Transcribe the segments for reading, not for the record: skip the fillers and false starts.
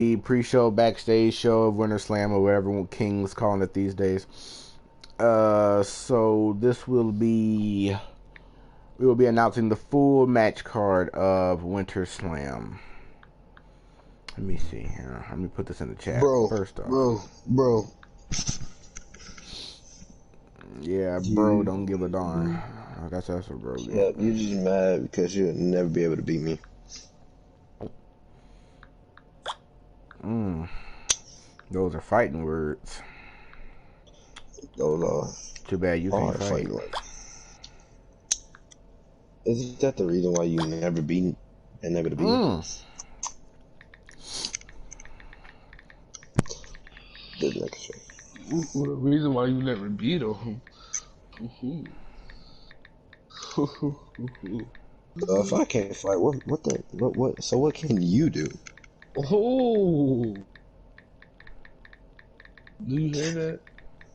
the pre-show, backstage show of WinterSlam or whatever King was calling it these days. So this will be we will be announcing the full match card of WinterSlam. Let me see here. Let me put this in the chat first off. Bro. Yeah, bro, don't give a darn. That's what bro. Yeah, you're just mad because you'll never be able to beat me. Those are fighting words. Those are too bad you can't fight. Fighting words. Isn't that the reason why you never beat and never to beat me? The reason why you never beat him. If I can't fight, what? So what can you do? Oh, do you hear that?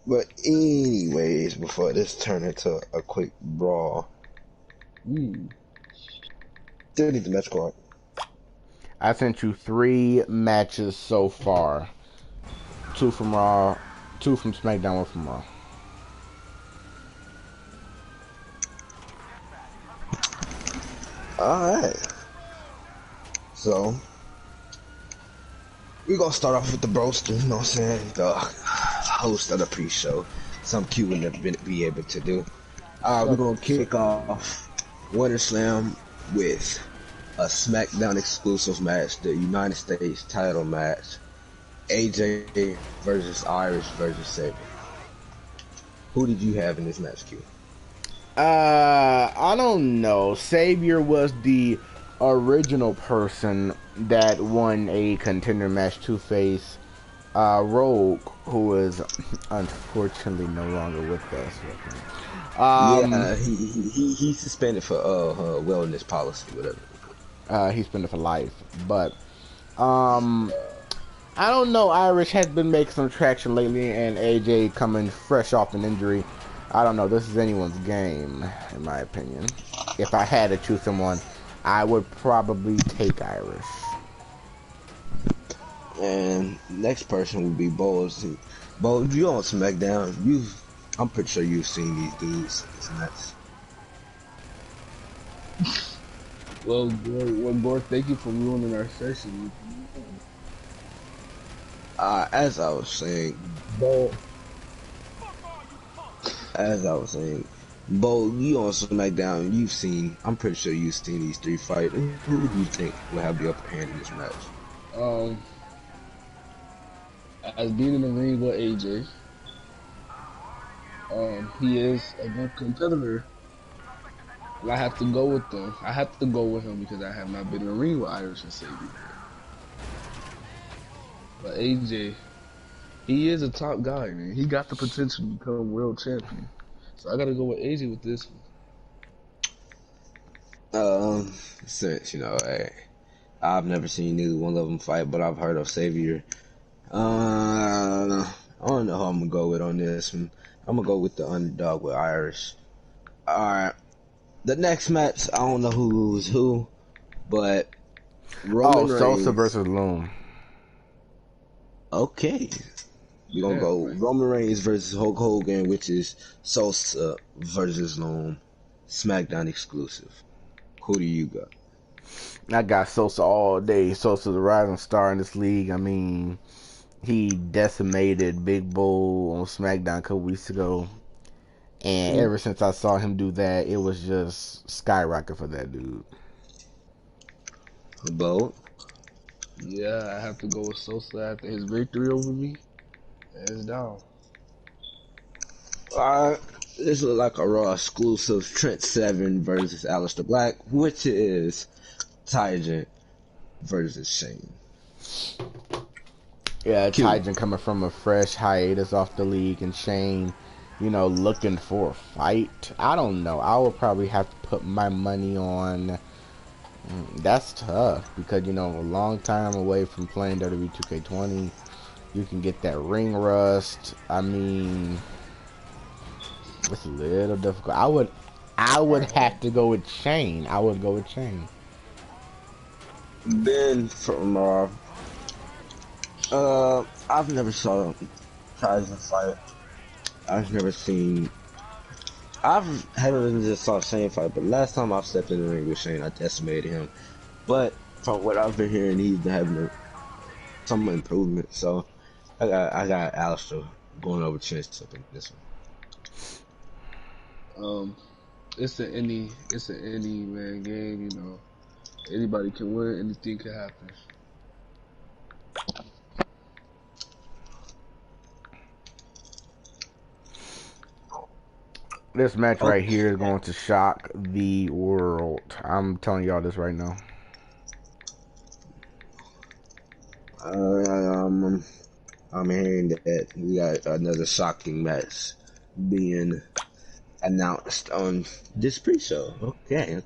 But anyways, before this turn into a quick brawl, still need the match card. I sent you 3 matches so far. 2 from Raw, 2 from SmackDown, 1 from Raw. Alright. So, we're gonna start off with the broster, you know what I'm saying? The host of the pre-show. Something Q would never be able to do. We're gonna kick off WinterSlam with a SmackDown exclusive match, the United States title match. AJ versus Irish versus Sabre. Who did you have in this match, Q? I don't know. Savior was the original person that won a contender match to face Rogue, who is unfortunately no longer with us. Yeah, he's suspended for wellness policy, whatever. He's suspended for life, but I don't know. Irish has been making some traction lately, and AJ coming fresh off an injury. I don't know. This is anyone's game, in my opinion. If I had to choose someone, I would probably take Irish. And next person would be Bowles. Bowles, you on SmackDown? I'm pretty sure you've seen these dudes. It's nuts. Well, Gore, thank you for ruining our session. As I was saying, Bo, you on SmackDown, I'm pretty sure you've seen these 3 fights. Who do you think will have the upper hand in this match? As being in the ring with AJ, he is a good competitor. And I have to go with them. I have to go with him because I have not been in the ring with Irish and Sabre. But AJ, he is a top guy, man. He got the potential to become world champion. So I gotta go with AJ with this one. Since, I've never seen neither one of them fight, but I've heard of Savior. I don't know how I'm gonna go with on this one. I'm gonna go with the underdog with Irish. Alright. The next match, I don't know who's who, but Roman Reigns. Sosa versus Loom. Okay. We're gonna go Roman Reigns versus Hulk Hogan, which is Sosa versus Loom. SmackDown exclusive. Who do you got? I got Sosa all day. Sosa's a rising star in this league. I mean, he decimated Big Bull on SmackDown a couple weeks ago. And ever since I saw him do that, it was just skyrocket for that dude. Bo? Yeah, I have to go with Sosa after his victory over me. Hands down. This looks like a Raw exclusive. Trent Seven versus Aleister Black, which is Tajin versus Shane. Yeah, Tajin coming from a fresh hiatus off the league, and Shane, looking for a fight. I don't know. I would probably have to put my money on. That's tough because, a long time away from playing WWE 2K20, you can get that ring rust. I mean, it's a little difficult. I would have to go with Shane. Then from I've never saw Tyson fight. I've never seen. Haven't just saw Shane fight, but last time I stepped in the ring with Shane, I decimated him. But from what I've been hearing, he's having some improvement. So I got Alistair going over Chance up in this Um, it's an any man game. You know, anybody can win. Anything can happen. This match one. right here is going to shock the world. I'm telling y'all this right now. I'm hearing that we got another shocking match being announced on this pre-show. Okay.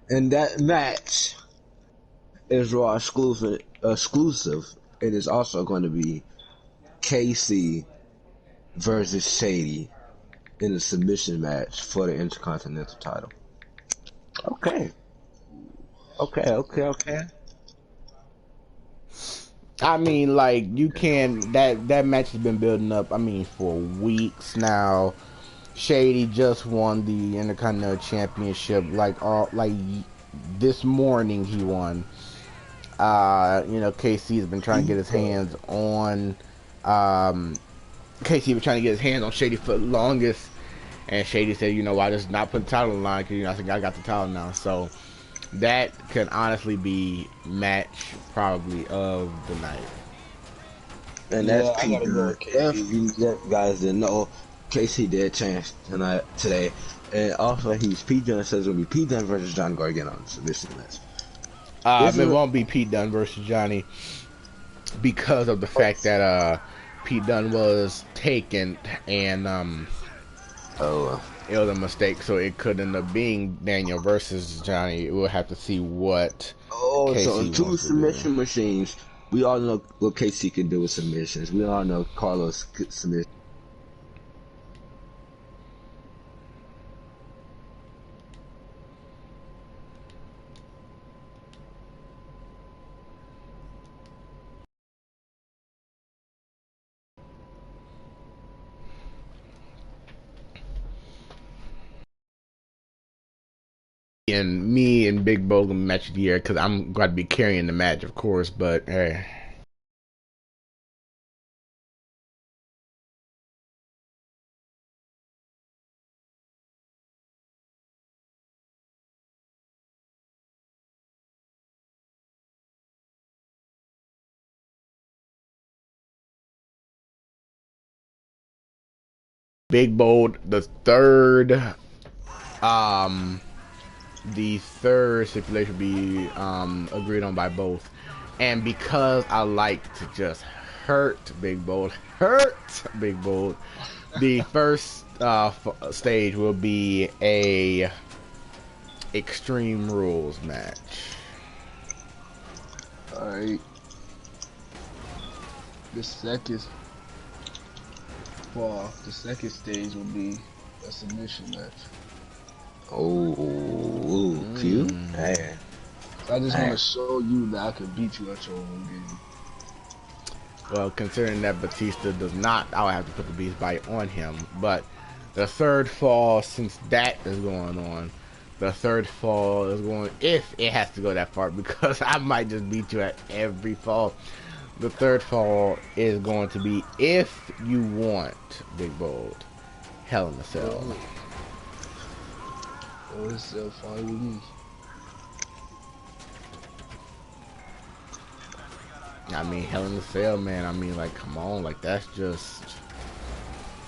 And that match is Raw exclusive. It is also going to be KC versus Shady in a submission match for the Intercontinental title. Okay. I mean, like, you can that match has been building up. I mean, for weeks now. Shady just won the Intercontinental Championship. Like this morning he won. You know, KC has been trying to get his hands on. KC was trying to get his hands on Shady for the longest, and Shady said, "You know, I just not put the title on the line because I think I got the title now." So that could honestly be match probably of the night. And that's P Dunn. If you guys didn't know, KC did change today. And also, P Dunn says it'll be P Dunn versus John Gargano on the submission match. It won't be Pete Dunne versus Johnny because of the fact that Pete Dunne was taken and it was a mistake, so it could end up being Daniel versus Johnny. We'll have to see what. So two submission machines. We all know what KC can do with submissions. We all know Carlos submission. And me and Big Bo gonna match of the year because I'm going to be carrying the match, of course. But hey. Big Bold, the third stipulation be agreed on by both, and because I like to just hurt Big Bold, the first stage will be a Extreme Rules match. All right. The second stage will be a submission match. Cute. Man. I just want to show you that I can beat you at your own game. Well, considering that Batista does not, I'll have to put the Beast Bite on him. But the third fall, since that is going on, the third fall is going, if it has to go that far, because I might just beat you at every fall. The third fall is going to be, if you want, Big Bold, Hell in a Cell. Oh, it's so fine with me. I mean, Hell in a Cell, man. I mean, like, come on. Like, that's just...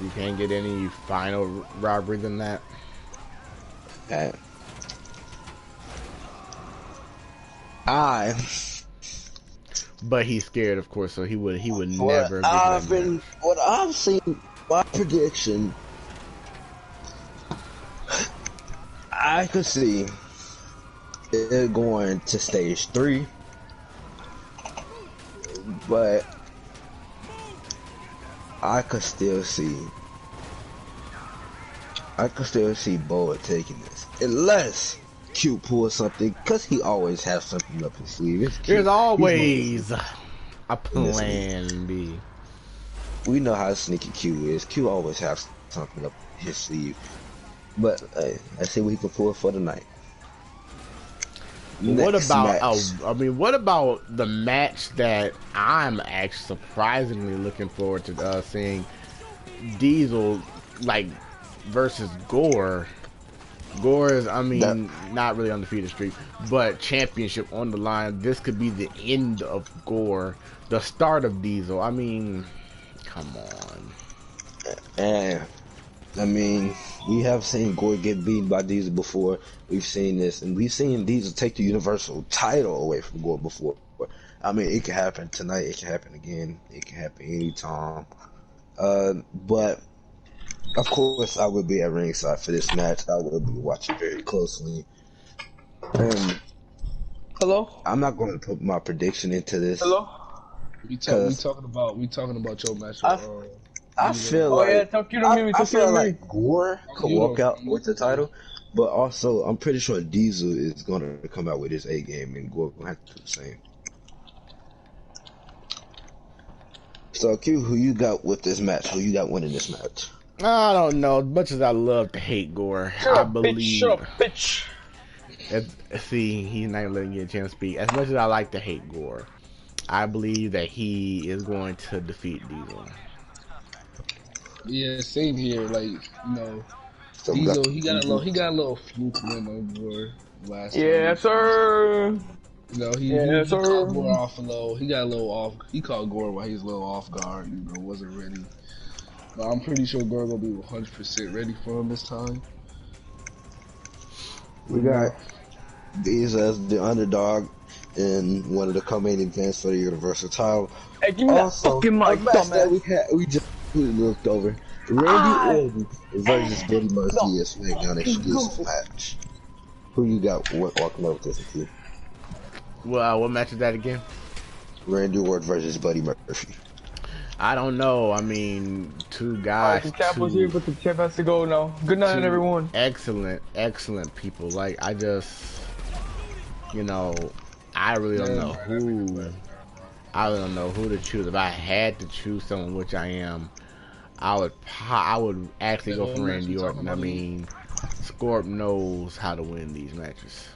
You can't get any final robbery than that. But he's scared, of course, so he would never. What I've seen, my prediction, I could see it going to stage 3, but I could still see Boa taking this, unless Q pulls something, because he always has something up his sleeve. There's always A in this league. plan B. We know how sneaky Q is. Q always has something up his sleeve. But hey, let's see what he can pull for tonight. What Next about match. what about the match that I'm actually surprisingly looking forward to seeing Diesel like versus Gore. Gore is, I That mean, not really undefeated streak, but championship on the line. This could be the end of Gore, the start of Diesel. I mean, come on. and I mean, we have seen Gore get beaten by Diesel before. We've seen this, and we've seen Diesel take the Universal title away from Gore before. I mean, it can happen tonight. It can happen again. It can happen anytime. But of course, I will be at ringside for this match. I will be watching very closely. Hello? I'm not going to put my prediction into this. Hello? We talking about your match. I feel Oh like yeah, talk you to me. I Talk you feel to me. like Gore could You walk know, out with the title, but also I'm pretty sure Diesel is going to come out with his A game, and Gore will have to do the same. So Q, who you got with this match? Who you got winning this match? I don't know. As much as I love to hate Gore, Shut I up, believe. bitch. Shut up, bitch. See, he's not letting you get a chance to speak. As much as I like to hate Gore, I believe that he is going to defeat Diesel. yeah, same here. Like, you know, So Diesel, he got a little fluke win on Gore last time. Yes, sir. You know, he Yes, caught sir. Gore off a little. He got a little off. He caught Gore while he was a little off guard. You know, wasn't ready. But I'm pretty sure Gore gonna be 100% ready for him this time. we got Diesel as the underdog in one of the co-main events for the Universal title. Hey, give me that fucking mic, a match that dumbass. we just looked over. Randy Orton versus Buddy Murphy is SmackDown exclusive match. Who you got walking over this team? Well, what match is that again? Randy Orton versus Buddy Murphy. I don't know. I mean, two Alright, guys, the champ was here, but the champ has to go now. Good night, two everyone. excellent people. Like, I just, you know, I really don't know who. I really don't know who to choose. If I had to choose someone, which I am, I would actually go for Randy Orton. I mean, Scorp knows how to win these matches.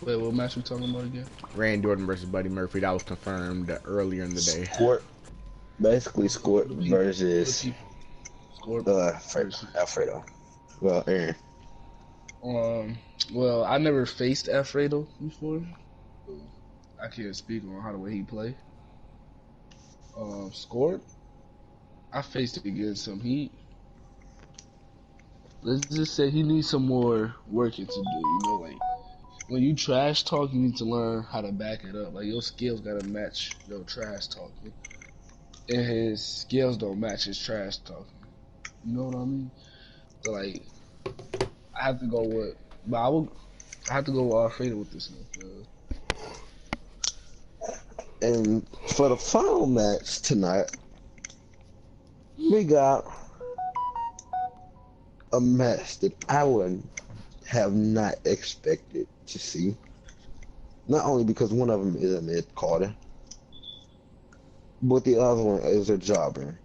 Wait, what match we talking about again? Randy Orton versus Buddy Murphy. That was confirmed earlier in the day. Basically, Scorp versus Alfredo. Well, Aaron. Well, I never faced Alfredo before. I can't speak on how the way he play. Scored. I faced it against him. Let's just say he needs some more working to do. You know, like when you trash talk, you need to learn how to back it up. Like your skills gotta match your trash talking, and his skills don't match his trash talking. You know what I mean? So like, I have to go with, but I have to go with Alfredo with this one. And for the final match tonight, we got a match that I would have not expected to see. Not only because one of them is a mid-carder, but the other one is a jobber.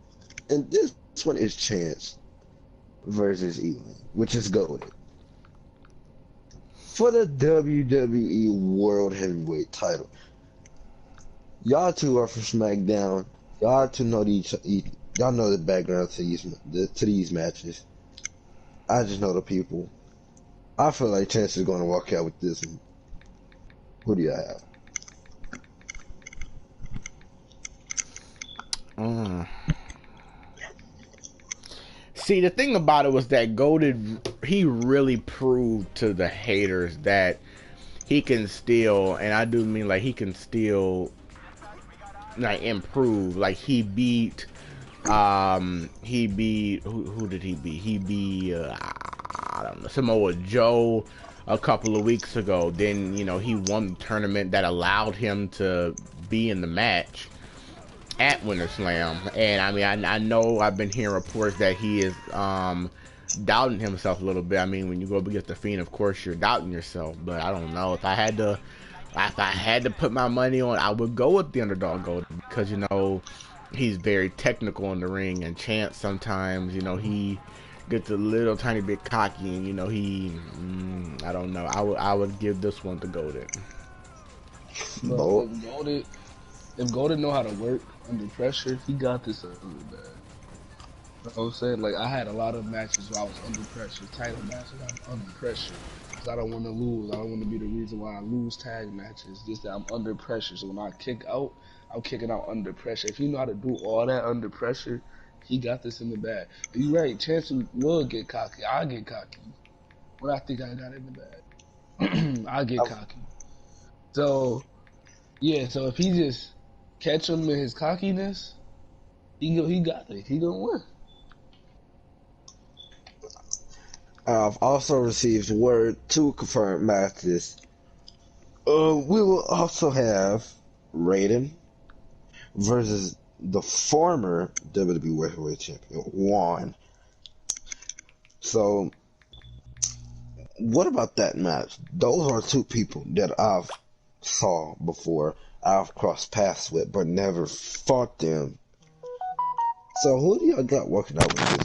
And this one is Chance versus Elin, which is goated. For the WWE World Heavyweight title. Y'all two are from SmackDown. Y'all two know y'all know the background to these matches. I just know the people. I feel like Chance is going to walk out with this one. Who do you have? See, the thing about it was that Golded, he really proved to the haters that he can still, and I do mean like he can still like improve. Like he beat who did he beat? He beat I don't know, Samoa Joe a couple of weeks ago. Then, you know, he won the tournament that allowed him to be in the match at WinterSlam. And I mean, I know I've been hearing reports that he is doubting himself a little bit. I mean, when you go up against the Fiend, of course you're doubting yourself, but I don't know. If I had to if I had to put my money on, I would go with the underdog Golden because, you know, he's very technical in the ring, and Chance sometimes, you know, he gets a little tiny bit cocky, and, you know, I don't know. I would give this one to Golden. But if Golden know how to work under pressure, he got this under bad. You know what I'm saying? Like, I had a lot of matches where I was under pressure, title matches, I'm under pressure. Because I don't want to lose. I don't want to be the reason why I lose tag matches. Just that I'm under pressure. So when I kick out, I'm kicking out under pressure. If you know how to do all that under pressure, he got this in the bag. And you're right, Chance will get cocky. I get cocky. When I think I got it in the bag, I get cocky. So, yeah, so if he just catch him in his cockiness, he got it. He gonna win. I've also received word to confirm matches. We will also have Raiden versus the former WWE Heavyweight Champion, Juan. So, what about that match? Those are two people that I've saw before, I've crossed paths with, but never fought them. So, who do y'all got working out with this?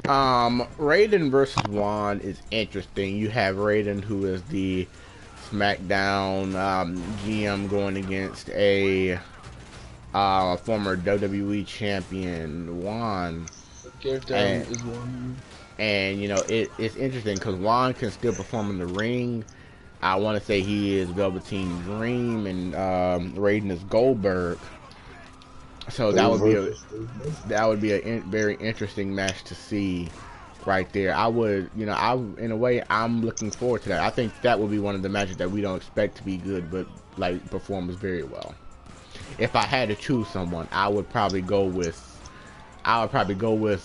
Raiden versus Juan is interesting. You have Raiden, who is the SmackDown GM, going against a former WWE champion, Juan. And you know, it's interesting because Juan can still perform in the ring. I want to say he is Velveteen Dream, and Raiden is Goldberg. So that would be a very interesting match to see, right there. I would, you know, in a way, I'm looking forward to that. I think that would be one of the matches that we don't expect to be good, but like performs very well. If I had to choose someone, I would probably go with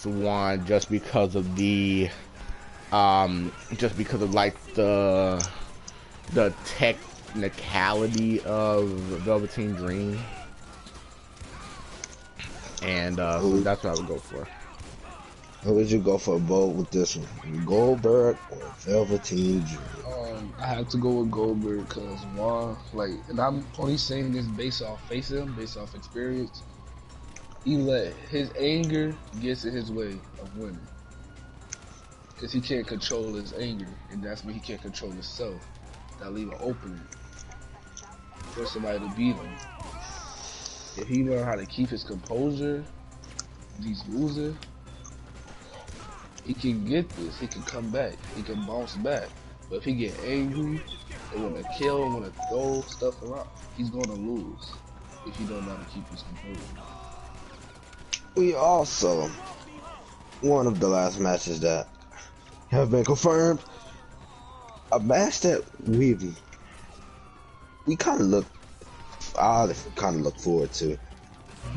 Juan just because of like the technicality of Velveteen Dream. And so that's what I would go for. Who would you go for both with this one? Goldberg or Velveteen Dream? I have to go with Goldberg because Juan, like, and I'm only saying this based off based off experience. He let his anger get in his way of winning. Because he can't control his anger, and that's when he can't control himself. That leave an opening for somebody to beat him. If he learn how to keep his composure, he's losing, he can get this, he can come back, he can bounce back. But if he get angry and want to kill, want to throw stuff around, he's going to lose if he don't know how to keep his composure. We also, one of the last matches that have been confirmed, a match that we kind of look forward to,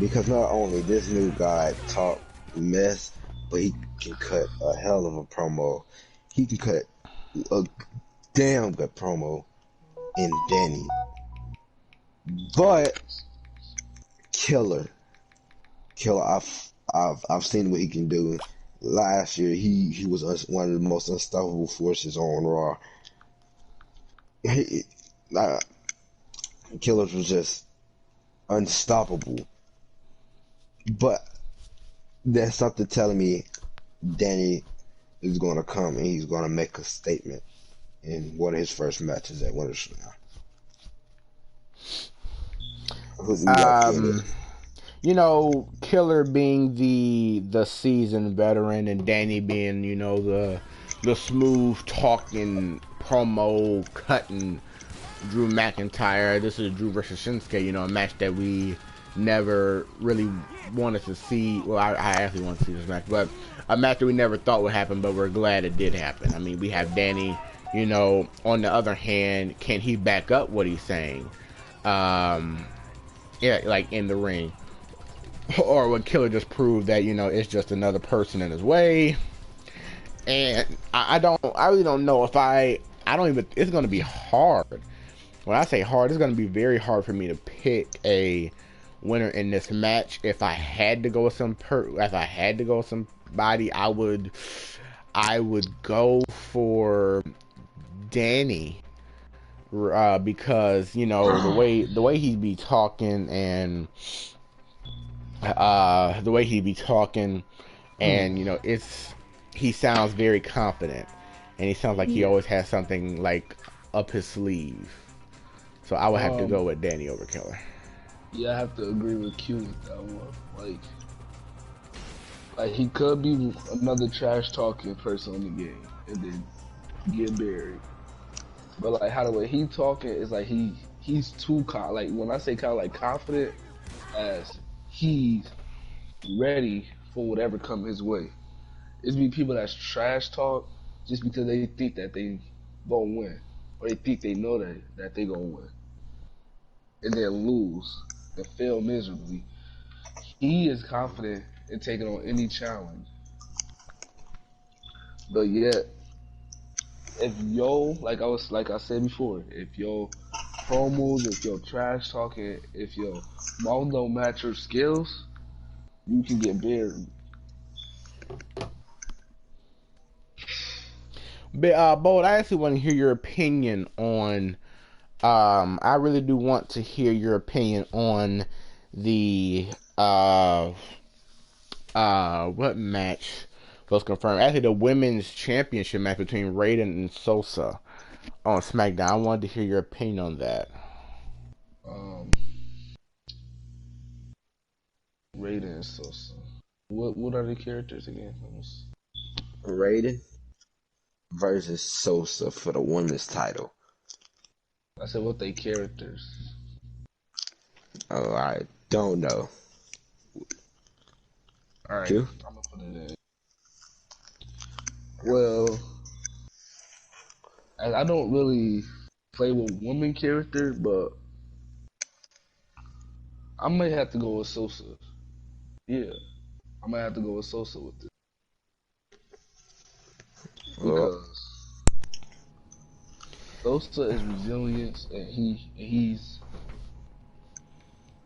because not only this new guy talk mess, but he can cut a hell of a promo. He can cut a damn good promo in Danny. But Killer, I've seen what he can do. Last year, he was one of the most unstoppable forces on Raw. Killer was just unstoppable. But there's something telling me Danny is going to come and he's going to make a statement in one of his first matches at WinterSlam. You know, Killer being the seasoned veteran, and Danny being, you know, the smooth talking, promo cutting Drew McIntyre. This is Drew versus Shinsuke, you know, a match that we never really wanted to see. Well, I actually want to see this match, but a match that we never thought would happen, but we're glad it did happen. I mean, we have Danny, you know, on the other hand, can he back up what he's saying? Yeah, like in the ring. Or would Killer just prove that, you know, it's just another person in his way? And I really don't know if it's going to be hard. When I say hard, it's going to be very hard for me to pick a winner in this match. If I had to go with somebody, I would go for Danny. because you know the way he be talking and the way he be talking and you know he sounds very confident and he sounds like he always has something like up his sleeve. So I would have to go with Danny Overkiller. Yeah, I have to agree with Q with that one. Like he could be another trash talking person in the game and then get buried. But like how the way he talking is like he's too like when I say kind of like confident as he's ready for whatever come his way. It's be people that's trash talk just because they think that they gonna win or they think they know that they gonna win and then lose and fail miserably. He is confident in taking on any challenge, but yet if like I said before, if your promos, if your trash talking, if your mouth don't match your skills, you can get buried. But Bold, I actually want to hear your opinion on. I really do want to hear your opinion on the what match was confirmed. Actually, the women's championship match between Raiden and Sosa on SmackDown. I wanted to hear your opinion on that. Raiden and Sosa. What are the characters again? Raiden versus Sosa for the women's title. I said what they characters. Oh, I don't know. Alright, Q? I'm gonna put it in. Well, I don't really play with woman character, but I might have to go with Sosa. Yeah, I might have to go with Sosa with this because Sosa is resilient and he's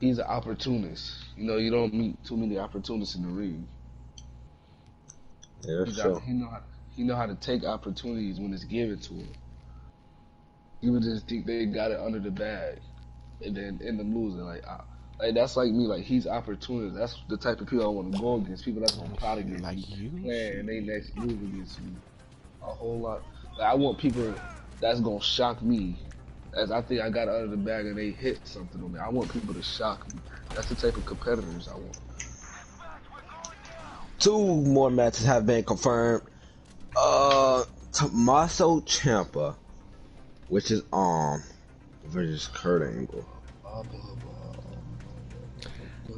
an opportunist. You know, you don't meet too many opportunists in the ring. Yeah, sure. He know how to take opportunities when it's given to him. People just think they got it under the bag, and then end up losing. Like that's like me. Like he's opportunist. That's the type of people I want to go against. People that's gonna plot against like me, plan they next move against me. A whole lot. Like I want people that's gonna shock me. As I think I got it under the bag and they hit something on me. I want people to shock me. That's the type of competitors I want. 2 more matches have been confirmed. Tommaso Ciampa, which is versus Kurt Angle.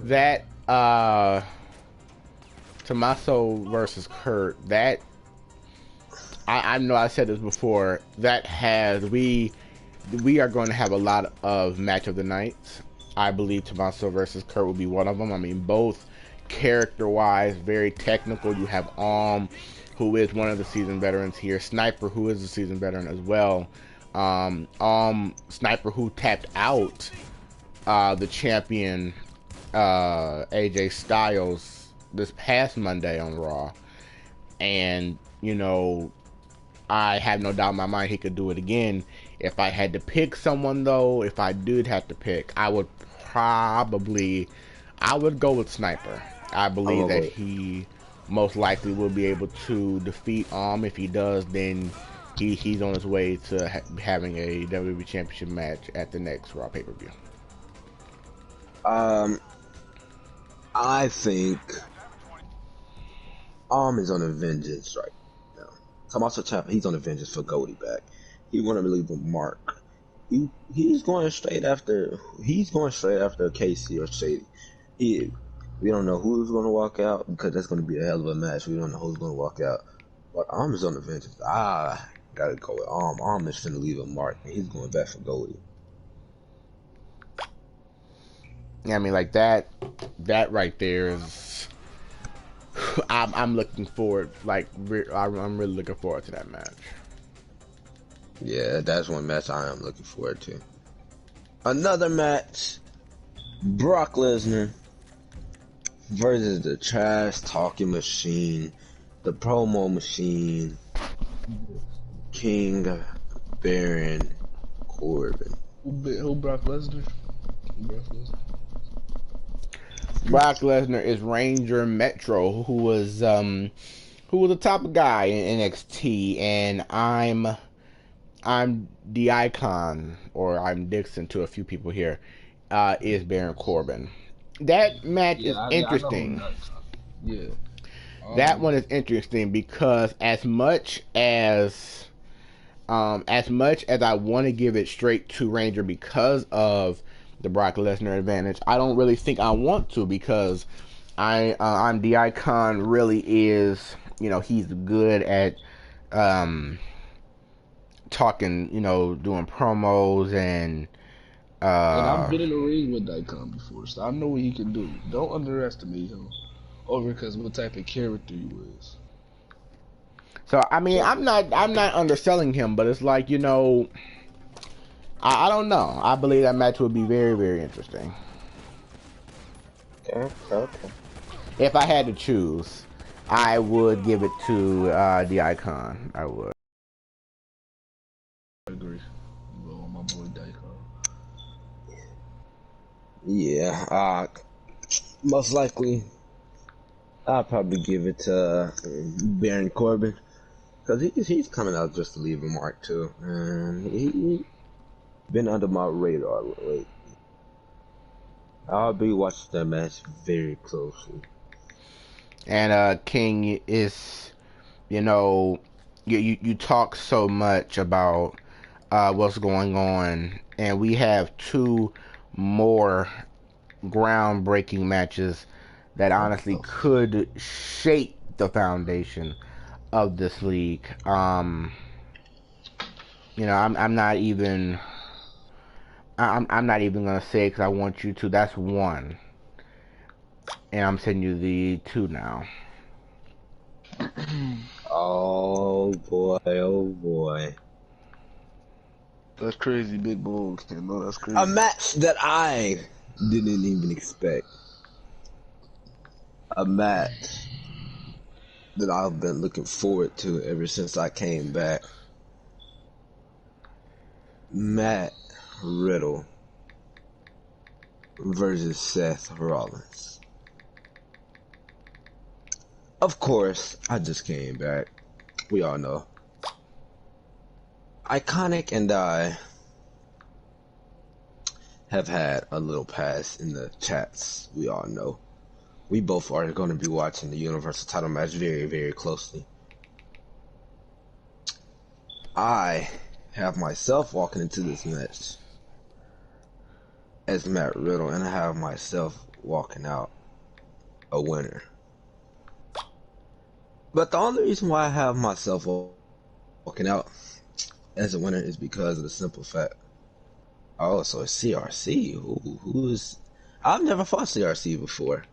That Tommaso versus Kurt. That I know I said this before. That has we are going to have a lot of match of the nights. I believe Tommaso versus Kurt will be one of them. I mean, both character-wise, very technical. You have who is one of the seasoned veterans here. Sniper, who is a seasoned veteran as well. Sniper, who tapped out the champion AJ Styles this past Monday on Raw. And, you know, I have no doubt in my mind he could do it again. If I had to pick someone, though, if I did have to pick, I would go with Sniper. I believe that he most likely will be able to defeat If he does, then he's on his way to having a WWE Championship match at the next Raw pay-per-view. I think is on a vengeance right now. Tommaso Ciampa, he's on a vengeance for Goldie back. He want to leave a mark. He's going straight after Casey or Shady. We don't know who's going to walk out because that's going to be a hell of a match. We don't know who's going to walk out. But is on the vengeance. Gotta go with is finna leave a mark, and he's going back for Goldie. Yeah, I mean, like that right there is. I'm looking forward. I'm really looking forward to that match. Yeah, that's one match I am looking forward to. Another match: Brock Lesnar versus the trash talking machine, the promo machine, King Baron Corbin. Who Brock Lesnar? Brock Lesnar is Ranger Metro, who was the top guy in NXT, and I'm the icon, or I'm Dixon to a few people here, is Baron Corbin. That match is I know who interesting. that. Yeah. That one is interesting because as much as I want to give it straight to Ranger because of the Brock Lesnar advantage, I don't really think I want to, because I'm the icon really is, he's good at talking, doing promos and I've been in the ring with Daikon before, so I know what he can do. Don't underestimate him, over because what type of character he was. so I mean, I'm not underselling him, but it's like, I don't know. I believe that match would be very, very interesting. Okay. If I had to choose, I would give it to the icon. I would. I agree. Well, my boy Daikon. Yeah, most likely, I'll probably give it to Baron Corbin, because he's coming out just to leave a mark too, and he been under my radar lately. I'll be watching that match very closely. And King is, you talk so much about what's going on, and we have two more groundbreaking matches that honestly could shape the foundation of this league. I'm not even. I'm not even gonna say it because I want you to. That's one, and I'm sending you the two now. Oh boy. That's crazy, big bull. No, that's crazy. A match that I didn't even expect. A match that I've been looking forward to ever since I came back. Matt Riddle versus Seth Rollins. Of course, I just came back. We all know. Iconic and I have had a little pass in the chats. We all know. We both are going to be watching the Universal title match very, very closely. I have myself walking into this match as Matt Riddle, and I have myself walking out a winner. But the only reason why I have myself walking out as a winner is because of the simple fact. Oh, so it's CRC. Who's? I've never fought CRC before.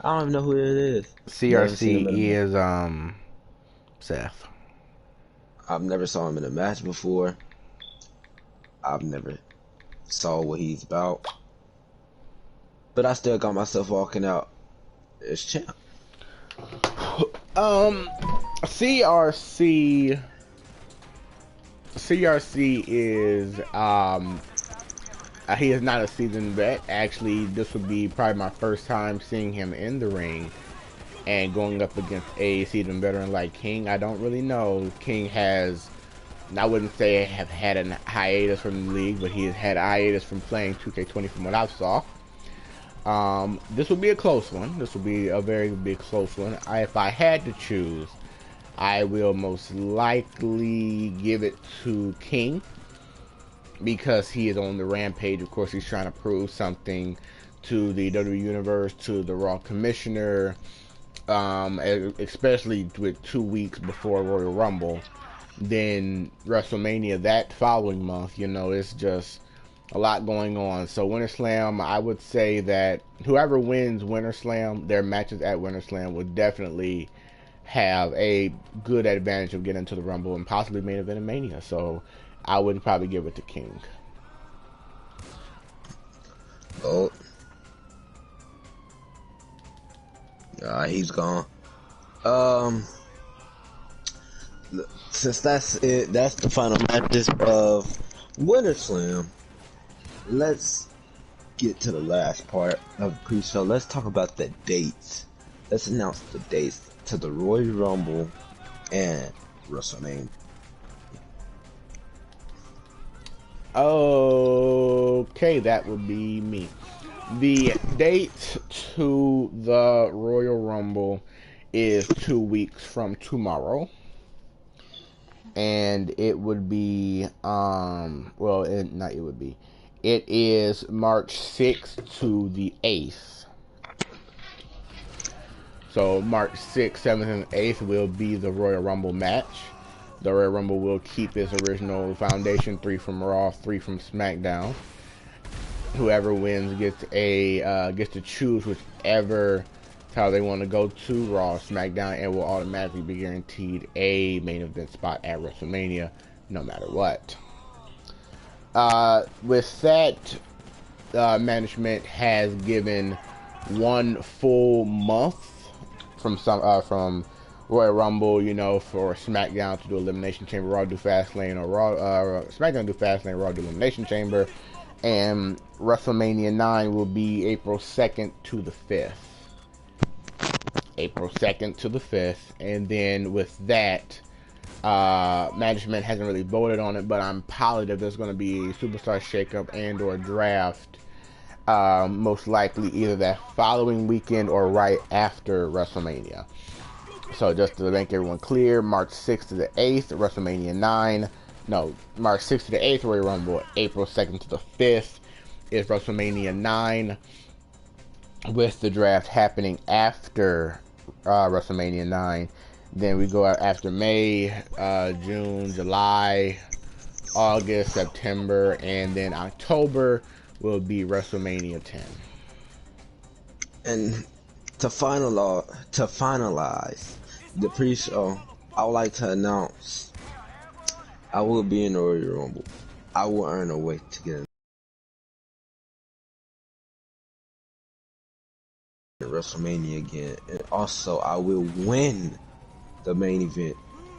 I don't even know who it is. CRC is Seth. I've never saw him in a match before. I've never saw what he's about. But I still got myself walking out as champ. CRC is he is not a seasoned vet. Actually, this would be probably my first time seeing him in the ring and going up against a seasoned veteran like King. I don't really know. King has, I wouldn't say have had a hiatus from the league, but he has had a hiatus from playing 2K20 from what I saw. This would be a close one. This will be a very big close one. If I had to choose, I will most likely give it to King because he is on the rampage. Of course, he's trying to prove something to the WWE Universe, to the Raw Commissioner, especially with 2 weeks before Royal Rumble. Then WrestleMania that following month, it's just a lot going on. So WinterSlam, I would say that whoever wins WinterSlam, their matches at WinterSlam would definitely have a good advantage of getting to the Rumble and possibly main event in Mania. So I would probably give it to King. Oh. He's gone. Since that's it, that's the final matches of WinterSlam. Let's get to the last part of the pre-show. Let's talk about the dates. Let's announce the dates to the Royal Rumble and WrestleMania. Okay, that would be me. The date to the Royal Rumble is 2 weeks from tomorrow. And it would be, it is March 6th to the 8th. So March 6th, 7th, and 8th will be the Royal Rumble match. The Royal Rumble will keep its original foundation, 3 from Raw, 3 from SmackDown. Whoever wins gets to choose whichever title they want to go to, Raw or SmackDown, and will automatically be guaranteed a main event spot at WrestleMania, no matter what. With that, management has given 1 full month from Royal Rumble, you know, for SmackDown to do Elimination Chamber, Raw do Fastlane, or SmackDown do Fastlane, Raw do Elimination Chamber, and WrestleMania 9 will be April 2nd to the 5th. April 2nd to the 5th, and then with that, management hasn't really voted on it, but I'm positive there's going to be a superstar shakeup and or draft, most likely either that following weekend or right after WrestleMania. So just to make everyone clear, March 6th to the 8th, WrestleMania 9. No, March 6th to the 8th, Royal Rumble. April 2nd to the 5th is WrestleMania 9, with the draft happening after WrestleMania 9. Then we go out after May, June, July, August, September, and then October will be WrestleMania 10. And to finalize the pre-show, I would like to announce I will be in the Royal Rumble. I will earn a way to get in WrestleMania again, and also I will win the main event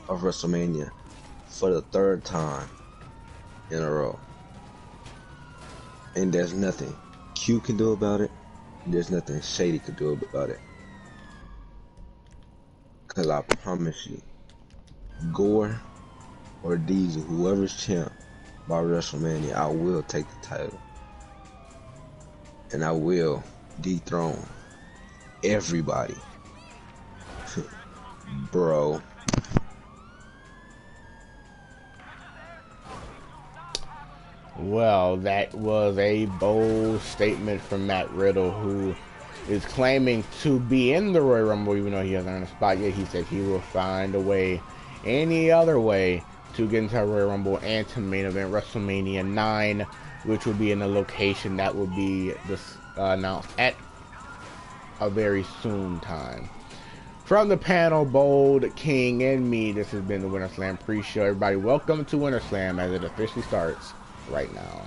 of WrestleMania for the 3rd time in a row. And there's nothing Q can do about it. There's nothing Shady could do about it. Cause I promise you, Gore or Diesel, whoever's champ by WrestleMania, I will take the title. And I will dethrone everybody. Bro. Well, that was a bold statement from Matt Riddle, who is claiming to be in the Royal Rumble, even though he hasn't earned a spot yet. He said he will find a way, any other way, to get into the Royal Rumble and to main event WrestleMania 9, which will be in a location that will be announced at a very soon time. From the panel, Bold, King, and me, this has been the WinterSlam Pre-Show. Everybody, welcome to WinterSlam as it officially starts right now.